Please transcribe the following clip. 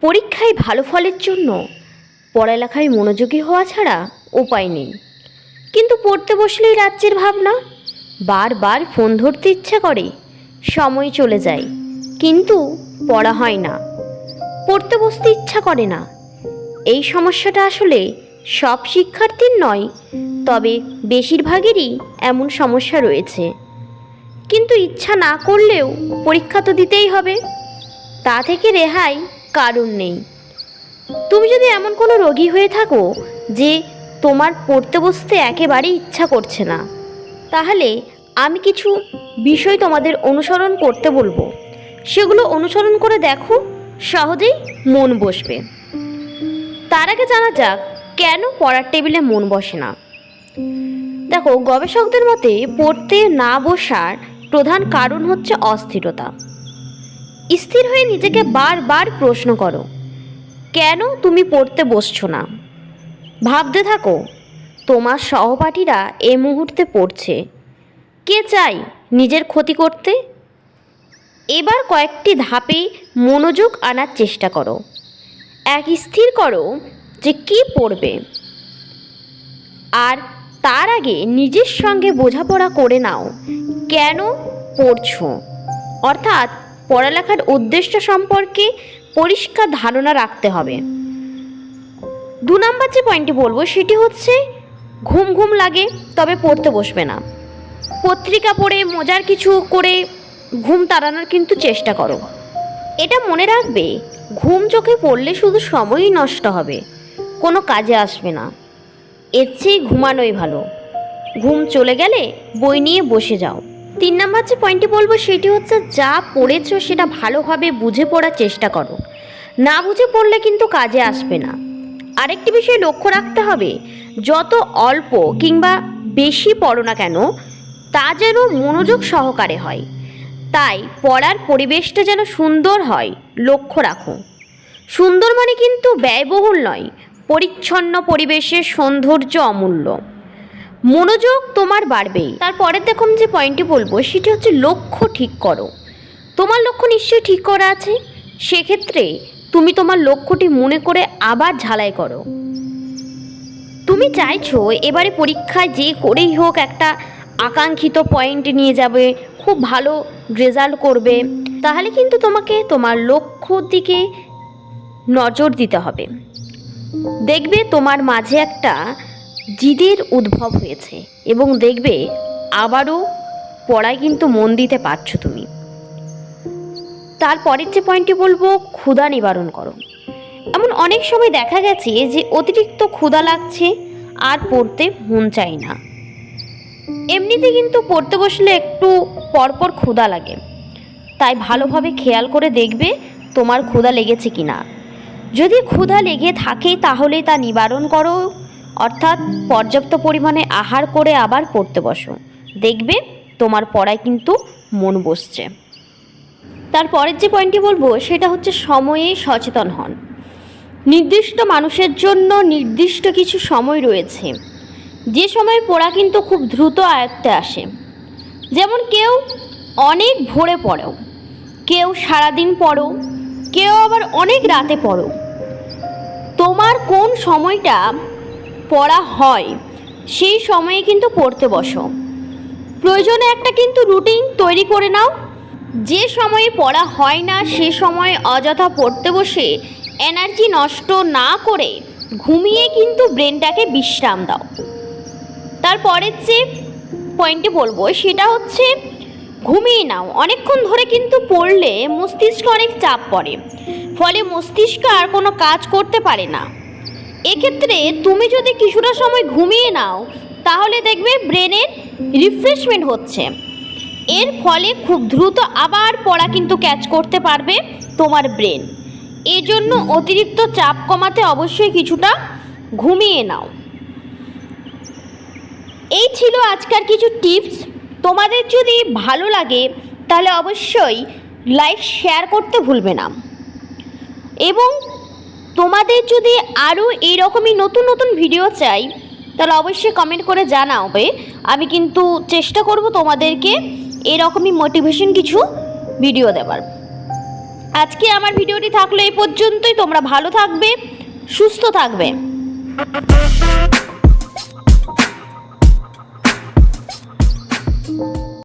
পরীক্ষায় ভালো ফলের জন্য পড়ালেখায় মনোযোগী হওয়া ছাড়া উপায় নেই। কিন্তু পড়তে বসলেই রাজ্যের ভাবনা, বারবার ফোন ধরতে ইচ্ছা করে, সময় চলে যায় কিন্তু পড়া হয় না, পড়তে বসতে ইচ্ছা করে না। এই সমস্যাটা আসলে সব শিক্ষার্থীর নয়, তবে বেশিরভাগেরই এমন সমস্যা রয়েছে। কিন্তু ইচ্ছা না করলেও পরীক্ষা তো দিতেই হবে, তা থেকে রেহাই কারণ নেই। তুমি যদি এমন কোনো রোগী হয়ে থাকো যে তোমার পড়তে বসতে একেবারেই ইচ্ছা করছে না, তাহলে আমি কিছু বিষয় তোমাদের অনুসরণ করতে বলবো। সেগুলো অনুসরণ করে দেখো, সহজেই মন বসবে। তার আগে জানা যাক কেন পড়ার টেবিলে মন বসে না। দেখো, গবেষকদের মতে পড়তে না বসার প্রধান কারণ হচ্ছে অস্থিরতা। স্থির হয়ে নিজেকে বারবার প্রশ্ন করো, কেন তুমি পড়তে বসছো না? ভাবতে থাকো, তোমার সহপাঠীরা এই মুহূর্তে পড়ছে, কে চাই নিজের ক্ষতি করতে? এবার কয়েকটি ধাপে মনোযোগ আনার চেষ্টা করো। স্থির করো যে কী পড়বে, আর তার আগে নিজের সঙ্গে বোঝাপড়া করে নাও কেন পড়ছো। অর্থাৎ পড়ালেখার উদ্দেশ্য সম্পর্কে পরিষ্কার ধারণা রাখতে হবে। 2 নম্বর যে পয়েন্টটি বলবো সেটি হচ্ছে ঘুম ঘুম লাগে তবে পড়তে বসবে না। পত্রিকা পড়ে মজার কিছু করে ঘুম তাড়ানোর কিন্তু চেষ্টা করো। এটা মনে রাখবে, ঘুম চোখে পড়লে শুধু সময়ই নষ্ট হবে, কোনো কাজে আসবে না। এর চেয়ে ঘুমানোই ভালো। ঘুম চলে গেলে বই নিয়ে বসে যাও। 3 নম্বর যে পয়েন্টটি বলবো সেটি হচ্ছে যা পড়েছো সেটা ভালোভাবে বুঝে পড়ার চেষ্টা করো। না বুঝে পড়লে কিন্তু কাজে আসবে না। আরেকটি বিষয় লক্ষ্য রাখতে হবে, যত অল্প কিংবা বেশি পড়ো না কেন তা যেন মনোযোগ সহকারে হয়। তাই পড়ার পরিবেশটা যেন সুন্দর হয়, লক্ষ্য রাখো। সুন্দর মানে কিন্তু ব্যয়বহুল নয়, পরিচ্ছন্ন পরিবেশের সৌন্দর্য অমূল্য। মনোযোগ তোমার বাড়বেই। তারপরে দেখুন যে পয়েন্টটি বলবো সেটি হচ্ছে লক্ষ্য ঠিক করো। তোমার লক্ষ্য নিশ্চয়ই ঠিক করা আছে, সেক্ষেত্রে তুমি তোমার লক্ষ্যটি মনে করে আবার ঝালাই করো। তুমি চাইছো এবারে পরীক্ষায় যে করেই হোক একটা আকাঙ্ক্ষিত পয়েন্ট নিয়ে যাবে, খুব ভালো রেজাল্ট করবে, তাহলে কিন্তু তোমাকে তোমার লক্ষ্যর দিকে নজর দিতে হবে। দেখবে তোমার মাঝে একটা জিদের উদ্ভব হয়েছে এবং দেখবে আবারও পড়ায় কিন্তু মন দিতে পারছো তুমি। তারপরের যে পয়েন্টটি বলবো, ক্ষুধা নিবারণ করো। এমন অনেক সময় দেখা গেছে যে অতিরিক্ত ক্ষুধা লাগছে আর পড়তে মন চাই না। এমনিতে কিন্তু পড়তে বসলে একটু পরপর ক্ষুধা লাগে, তাই ভালোভাবে খেয়াল করে দেখবে তোমার ক্ষুধা লেগেছে কিনা। যদি ক্ষুধা লেগে থাকে তাহলে তা নিবারণ করো, অর্থাৎ পর্যাপ্ত পরিমাণে আহার করে আবার পড়তে বসো। দেখবে তোমার পড়ায় কিন্তু মন বসছে। তারপরের যে পয়েন্টটি বলবো সেটা হচ্ছে সময়ে সচেতন হন। নির্দিষ্ট মানুষের জন্য নির্দিষ্ট কিছু সময় রয়েছে, যে সময় পড়া কিন্তু খুব দ্রুত আয়ত্তে আসে। যেমন কেউ অনেক ভোরে পড়ো, কেউ সারাদিন পড়ো, কেউ আবার অনেক রাতে পড়ো। তোমার কোন সময়টা পড়া হয় সেই সময়ে কিন্তু পড়তে বসো। প্রয়োজনে একটা কিন্তু রুটিন তৈরি করে নাও। যে সময়ে পড়া হয় না সে সময়ে অযথা পড়তে বসে এনার্জি নষ্ট না করে ঘুমিয়ে কিন্তু ব্রেনটাকে বিশ্রাম দাও। তারপরের যে পয়েন্টটি বলবো সেটা হচ্ছে ঘুমিয়ে নাও। অনেকক্ষণ ধরে কিন্তু পড়লে মস্তিষ্কে অনেক চাপ পড়ে, ফলে মস্তিষ্ক আর কোনো কাজ করতে পারে না। এক্ষেত্রে তুমি যদি কিছুটা সময় ঘুমিয়ে নাও তাহলে দেখবে ব্রেনের রিফ্রেশমেন্ট হচ্ছে। এর ফলে খুব দ্রুত আবার পড়া কিন্তু ক্যাচ করতে পারবে তোমার ব্রেন। এই জন্য অতিরিক্ত চাপ কমাতে অবশ্যই কিছুটা ঘুমিয়ে নাও। এই ছিল আজকের কিছু টিপস। তোমাদের যদি ভালো লাগে তাহলে অবশ্যই লাইক শেয়ার করতে ভুলবে না, এবং তোমাদের যদি আরও এইরকমই নতুন নতুন ভিডিও চাই তাহলে অবশ্যই কমেন্ট করে জানাবে। আমি কিন্তু চেষ্টা করব তোমাদেরকে এরকমই মোটিভেশন কিছু ভিডিও দেওয়ার। আজকে আমার ভিডিওটি থাকলো এই পর্যন্তই। তোমরা ভালো থাকবে, সুস্থ থাকবে।